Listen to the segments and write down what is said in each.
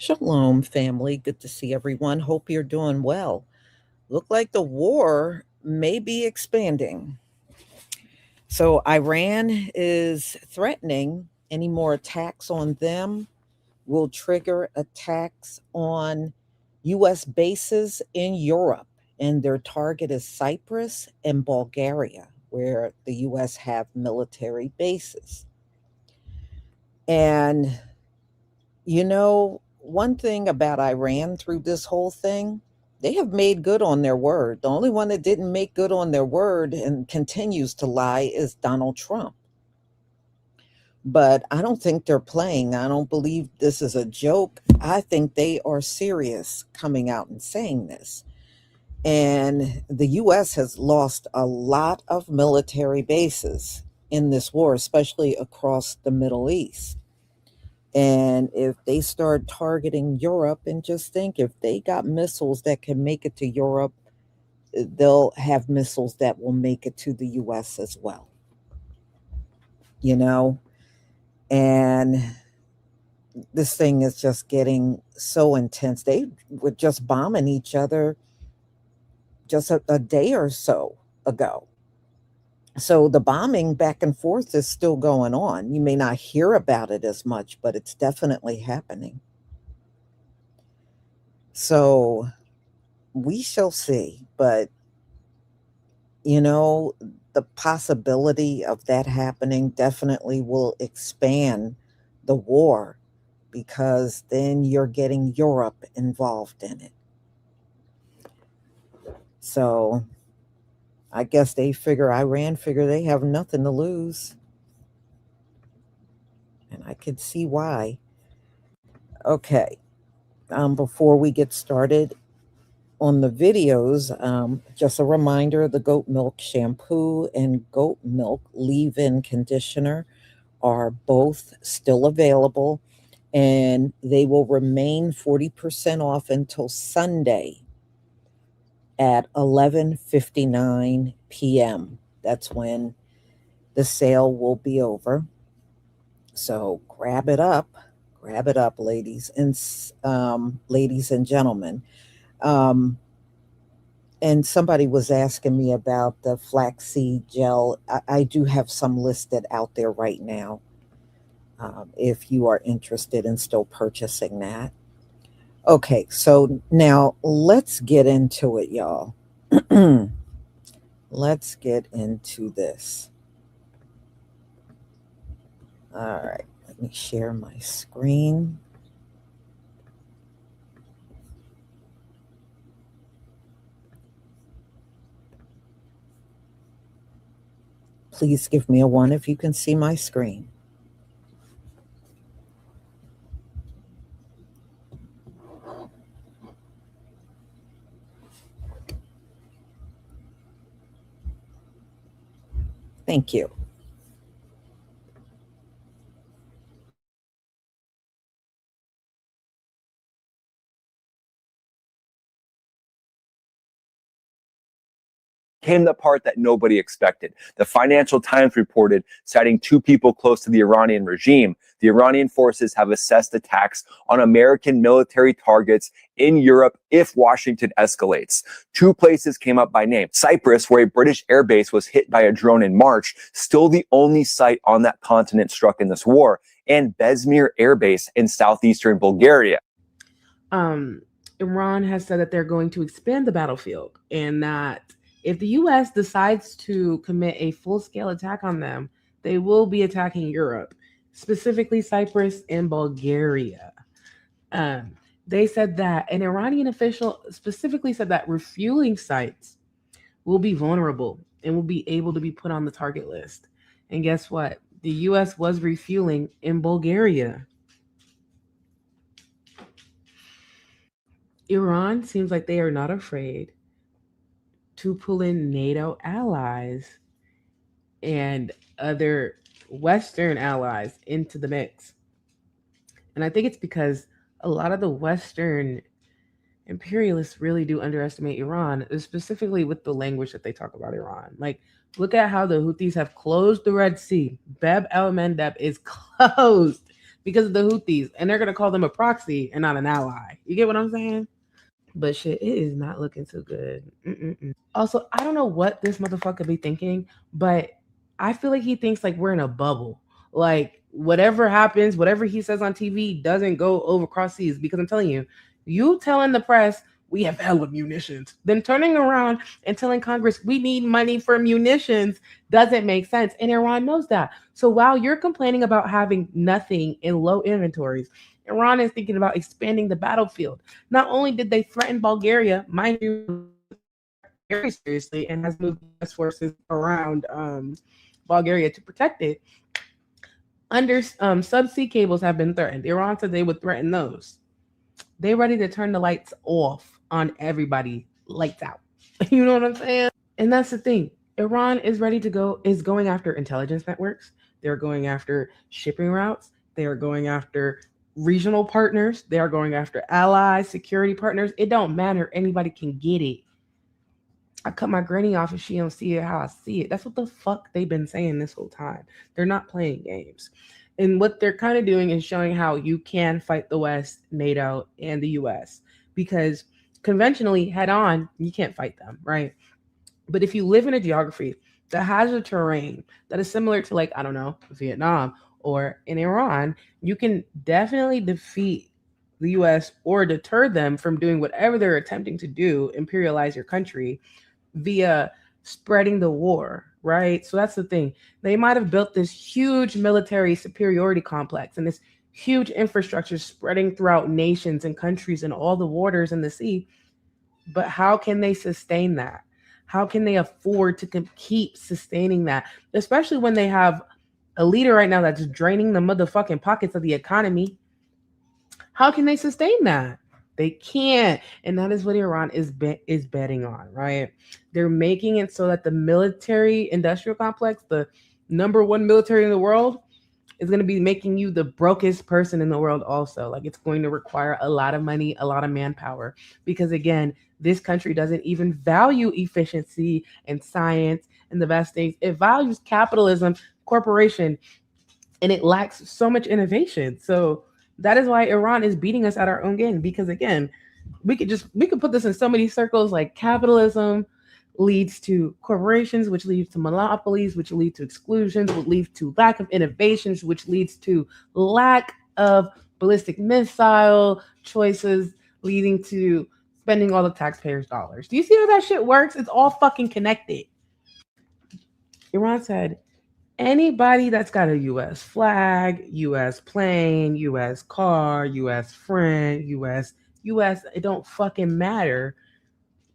Shalom, family. Good to see everyone. Hope you're doing well. Look like the war may be expanding. So, Iran is threatening any more attacks on them will trigger attacks on U.S. bases in Europe. And their target is Cyprus and Bulgaria, where the U.S. have military bases. And one thing about Iran through this whole thing, they have made good on their word. The only one that didn't make good on their word and continues to lie is Donald Trump. But I don't think they're playing. I don't believe this is a joke. I think they are serious coming out and saying this. And the U.S. has lost a lot of military bases in this war, especially across the Middle East. And if they start targeting Europe, and just think if they got missiles that can make it to Europe, they'll have missiles that will make it to the US as well. You know, and this thing is just getting so intense. They were just bombing each other just a day or so ago. So the bombing back and forth is still going on. You may not hear about it as much, but it's definitely happening. So we shall see. But, you know, the possibility of that happening definitely will expand the war because then you're getting Europe involved in it. So I guess Iran figure they have nothing to lose. And I could see why. Okay. Before we get started on the videos, just a reminder, the goat milk shampoo and goat milk leave-in conditioner are both still available, and they will remain 40% off until Sunday at 11:59 p.m. That's when the sale will be over. So grab it up, ladies and gentlemen. And somebody was asking me about the flaxseed gel. I do have some listed out there right now, if you are interested in still purchasing that. Okay, so now let's get into it, y'all. Let's get into this. All right, let me share my screen. Please give me a 1 if you can see my screen. Thank you. Came the part that nobody expected. The Financial Times reported, citing 2 people close to the Iranian regime, the Iranian forces have assessed attacks on American military targets in Europe if Washington escalates. 2 places came up by name. Cyprus, where a British airbase was hit by a drone in March, still the only site on that continent struck in this war, and Bezmir Air Base in southeastern Bulgaria. Iran has said that they're going to expand the battlefield, and that if the U.S. decides to commit a full-scale attack on them, they will be attacking Europe, specifically Cyprus and Bulgaria. They said that an Iranian official specifically said that refueling sites will be vulnerable and will be able to be put on the target list. And guess what? The U.S. was refueling in Bulgaria. Iran seems like they are not afraid to pull in NATO allies and other Western allies into the mix. And I think it's because a lot of the Western imperialists really do underestimate Iran, specifically with the language that they talk about Iran. Like, look at how the Houthis have closed the Red Sea. Bab el-Mandeb is closed. because of the Houthis, and they're gonna call them a proxy and not an ally. You get what I'm saying? But shit, it is not looking too good. Also, I don't know what this motherfucker be thinking, but I feel like he thinks like we're in a bubble. Like whatever happens, whatever he says on TV doesn't go over cross seas. Because I'm telling you, you telling the press we have hella munitions, then turning around and telling Congress we need money for munitions doesn't make sense. And Iran knows that. So while you're complaining about having nothing in low inventories, Iran is thinking about expanding the battlefield. Not only did they threaten Bulgaria, mind you, very seriously, and has moved U.S. forces around Bulgaria to protect it. Under subsea cables have been threatened. Iran said they would threaten those. They're ready to turn the lights off on everybody, lights out. You know what I'm saying? And that's the thing. Iran is going after intelligence networks. They're going after shipping routes. They are going after regional partners. They are going after allies, security partners. It don't matter. Anybody can get it. I cut my granny off if she don't see it how I see it. That's what the fuck they've been saying this whole time. They're not playing games. And what they're kind of doing is showing how you can fight the West, NATO, and the US. Because conventionally, head on, you can't fight them, right? But if you live in a geography that has a terrain that is similar to, like, I don't know, Vietnam or in Iran, you can definitely defeat the US or deter them from doing whatever they're attempting to do, imperialize your country, via spreading the war, right? So that's the thing. They might have built this huge military superiority complex and this huge infrastructure spreading throughout nations and countries and all the waters in the sea. But how can they sustain that? How can they afford to keep sustaining that? Especially when they have a leader right now that's draining the motherfucking pockets of the economy. How can they sustain that? They can't. And that is what Iran is betting on, right? They're making it so that the military industrial complex, the number one military in the world, is going to be making you the brokest person in the world also. Like, it's going to require a lot of money, a lot of manpower. Because again, this country doesn't even value efficiency and science and the best things. It values capitalism, corporation, and it lacks so much innovation. So that is why Iran is beating us at our own game. Because again, we could put this in so many circles. Like, capitalism leads to corporations, which leads to monopolies, which lead to exclusions, which leads to lack of innovations, which leads to lack of ballistic missile choices, leading to spending all the taxpayers' dollars. Do you see how that shit works? It's all fucking connected. Iran said, anybody that's got a U.S. flag, U.S. plane, U.S. car, U.S. friend, U.S., it don't fucking matter.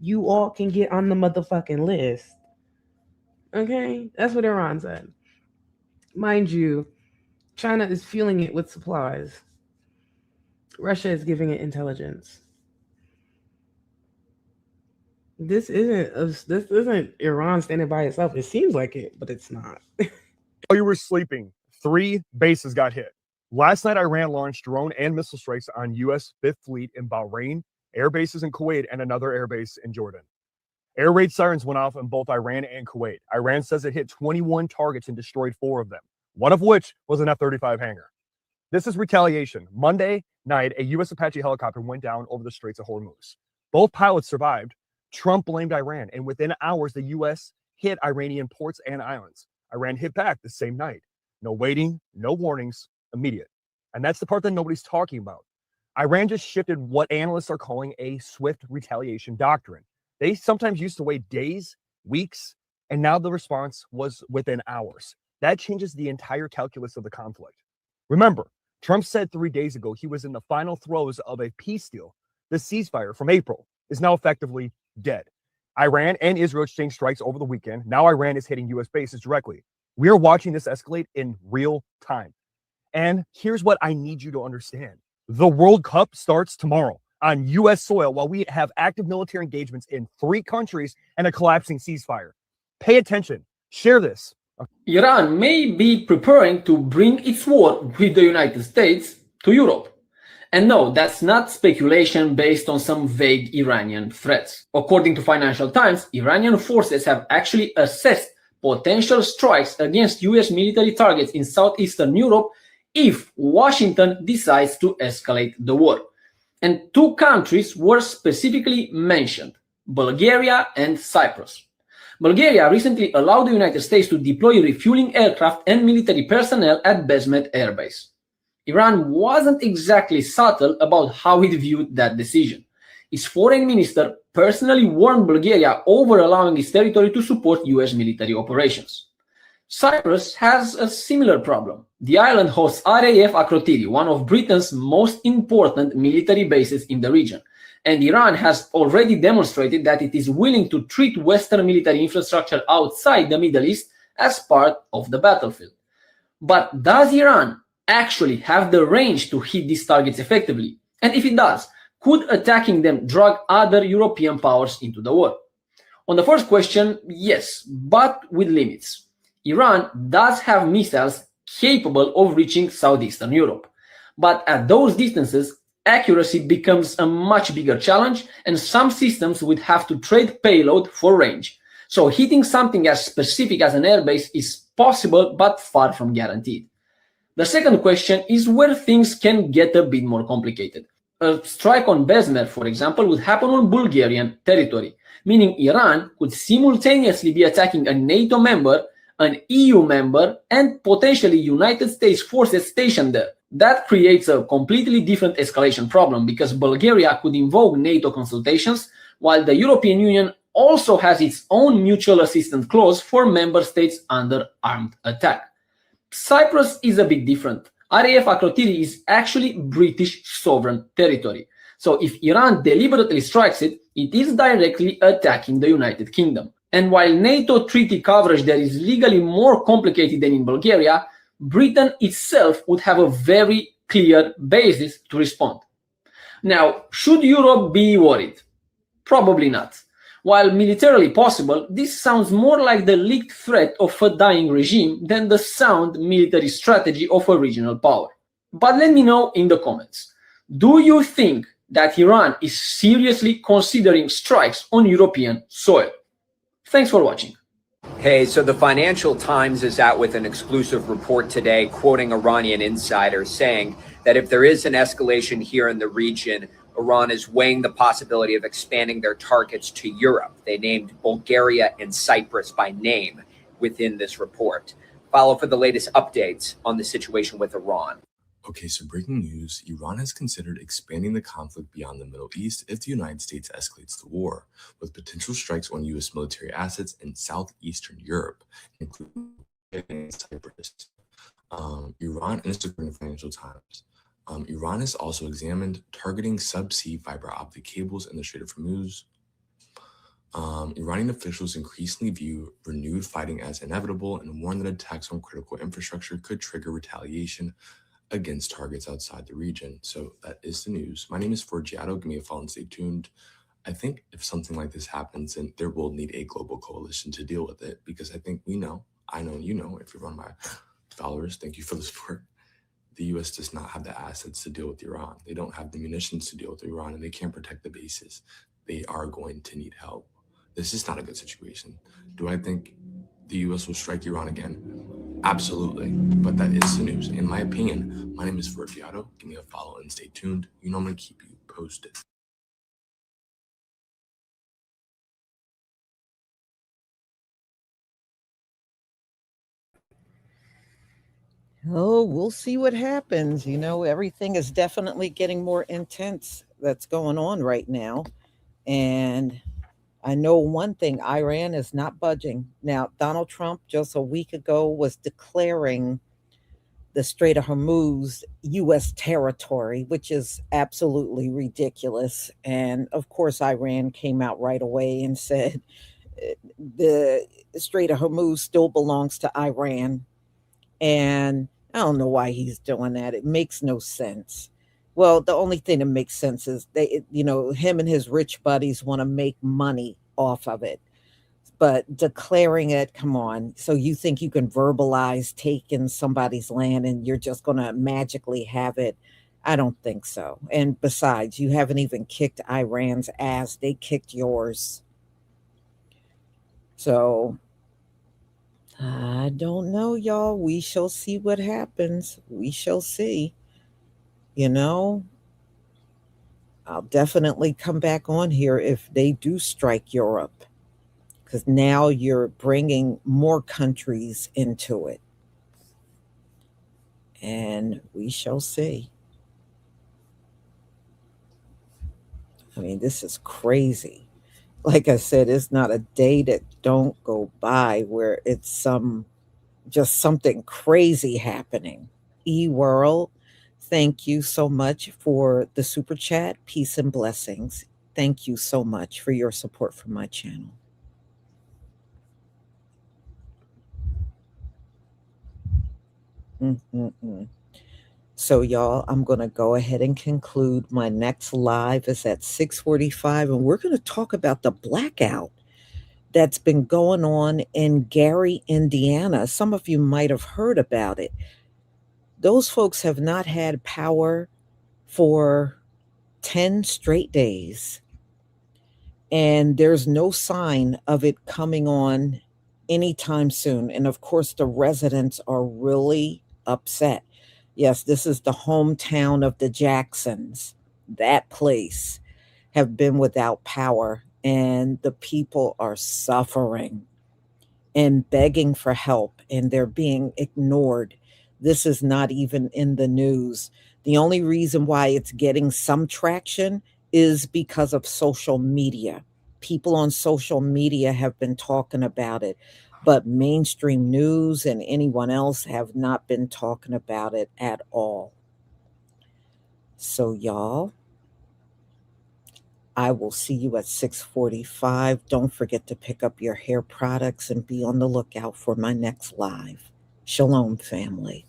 You all can get on the motherfucking list. Okay? That's what Iran said. Mind you, China is fueling it with supplies. Russia is giving it intelligence. This isn't Iran standing by itself. It seems like it, but it's not. While you were sleeping, 3 bases got hit. Last night, Iran launched drone and missile strikes on U.S. Fifth Fleet in Bahrain, air bases in Kuwait, and another air base in Jordan. Air raid sirens went off in both Iran and Kuwait. Iran says it hit 21 targets and destroyed 4 of them, one of which was an F-35 hangar. This is retaliation. Monday night, a U.S. Apache helicopter went down over the Straits of Hormuz. Both pilots survived. Trump blamed Iran, and within hours, the U.S. hit Iranian ports and islands. Iran hit back the same night. No waiting, no warnings, immediate. And that's the part that nobody's talking about. Iran just shifted what analysts are calling a swift retaliation doctrine. They sometimes used to wait days, weeks, and now the response was within hours. That changes the entire calculus of the conflict. Remember, Trump said 3 days ago he was in the final throes of a peace deal. The ceasefire from April is now effectively dead. Iran and Israel exchanged strikes over the weekend. Now Iran is hitting U.S. bases directly. We are watching this escalate in real time. And here's what I need you to understand. The World Cup starts tomorrow on U.S. soil while we have active military engagements in 3 countries and a collapsing ceasefire. Pay attention. Share this. Iran may be preparing to bring its war with the United States to Europe. And no, that's not speculation based on some vague Iranian threats. According to Financial Times, Iranian forces have actually assessed potential strikes against US military targets in southeastern Europe if Washington decides to escalate the war. And two countries were specifically mentioned, Bulgaria and Cyprus. Bulgaria recently allowed the United States to deploy refueling aircraft and military personnel at Bezmet Air Base. Iran wasn't exactly subtle about how it viewed that decision. Its foreign minister personally warned Bulgaria over allowing its territory to support US military operations. Cyprus has a similar problem. The island hosts RAF Akrotiri, one of Britain's most important military bases in the region, and Iran has already demonstrated that it is willing to treat Western military infrastructure outside the Middle East as part of the battlefield. But does Iran actually have the range to hit these targets effectively? And if it does, could attacking them drag other European powers into the war? On the first question, yes, but with limits. Iran does have missiles capable of reaching southeastern Europe. But at those distances, accuracy becomes a much bigger challenge, and some systems would have to trade payload for range. So hitting something as specific as an airbase is possible, but far from guaranteed. The second question is where things can get a bit more complicated. A strike on Bezmet, for example, would happen on Bulgarian territory, meaning Iran could simultaneously be attacking a NATO member, an EU member, and potentially United States forces stationed there. That creates a completely different escalation problem because Bulgaria could invoke NATO consultations, while the European Union also has its own mutual assistance clause for member states under armed attack. Cyprus is a bit different. RAF Akrotiri is actually British sovereign territory. So if Iran deliberately strikes it, it is directly attacking the United Kingdom. And while NATO treaty coverage there is legally more complicated than in Bulgaria, Britain itself would have a very clear basis to respond. Now, should Europe be worried? Probably not. While militarily possible, this sounds more like the leaked threat of a dying regime than the sound military strategy of a regional power. But let me know in the comments. Do you think that Iran is seriously considering strikes on European soil? Thanks for watching. Hey, so the Financial Times is out with an exclusive report today, quoting Iranian insiders saying that if there is an escalation here in the region, Iran is weighing the possibility of expanding their targets to Europe. They named Bulgaria and Cyprus by name within this report. Follow for the latest updates on the situation with Iran. Okay, so breaking news, Iran has considered expanding the conflict beyond the Middle East if the United States escalates the war, with potential strikes on U.S. military assets in southeastern Europe, including Cyprus. Iran, and this is according to Financial Times, Iran has also examined targeting subsea fiber optic cables in the Strait of Hormuz. Iranian officials increasingly view renewed fighting as inevitable and warn that attacks on critical infrastructure could trigger retaliation against targets outside the region. So that is the news. My name is Forgiato. Give me a follow and stay tuned. I think if something like this happens, then there will need a global coalition to deal with it, because I think we know, I know, you know, if you're one of my followers, thank you for the support. The U.S. does not have the assets to deal with Iran. They don't have the munitions to deal with Iran, and they can't protect the bases. They are going to need help. This is not a good situation. Do I think the U.S. will strike Iran again? Absolutely, but that is the news. In my opinion, my name is Forgiato. Give me a follow and stay tuned. You know I'm going to keep you posted. Oh, we'll see what happens. You know, everything is definitely getting more intense that's going on right now. And I know one thing, Iran is not budging. Now, Donald Trump just a week ago was declaring the Strait of Hormuz U.S. territory, which is absolutely ridiculous. And of course, Iran came out right away and said the Strait of Hormuz still belongs to Iran. And I don't know why he's doing that. It makes no sense. Well, the only thing that makes sense is him and his rich buddies want to make money off of it. But declaring it, come on. So you think you can verbalize taking somebody's land and you're just going to magically have it? I don't think so. And besides, you haven't even kicked Iran's ass. They kicked yours. So I don't know, y'all. We shall see what happens. We shall see. You know, I'll definitely come back on here if they do strike Europe, because now you're bringing more countries into it. And we shall see. I mean, this is crazy. Like I said, it's not a day that don't go by where it's just something crazy happening. E-World, thank you so much for the super chat. Peace and blessings. Thank you so much for your support for my channel. Mm-mm-mm. So, y'all, I'm going to go ahead and conclude. My next live is at 6:45, and we're going to talk about the blackout that's been going on in Gary, Indiana. Some of you might have heard about it. Those folks have not had power for 10 straight days, and there's no sign of it coming on anytime soon. And of course, the residents are really upset. Yes, this is the hometown of the Jacksons. That place have been without power, and the people are suffering and begging for help, and they're being ignored. This is not even in the news. The only reason why it's getting some traction is because of social media. People on social media have been talking about it, but mainstream news and anyone else have not been talking about it at all. So, y'all, I will see you at 6:45. Don't forget to pick up your hair products and be on the lookout for my next live. Shalom, family.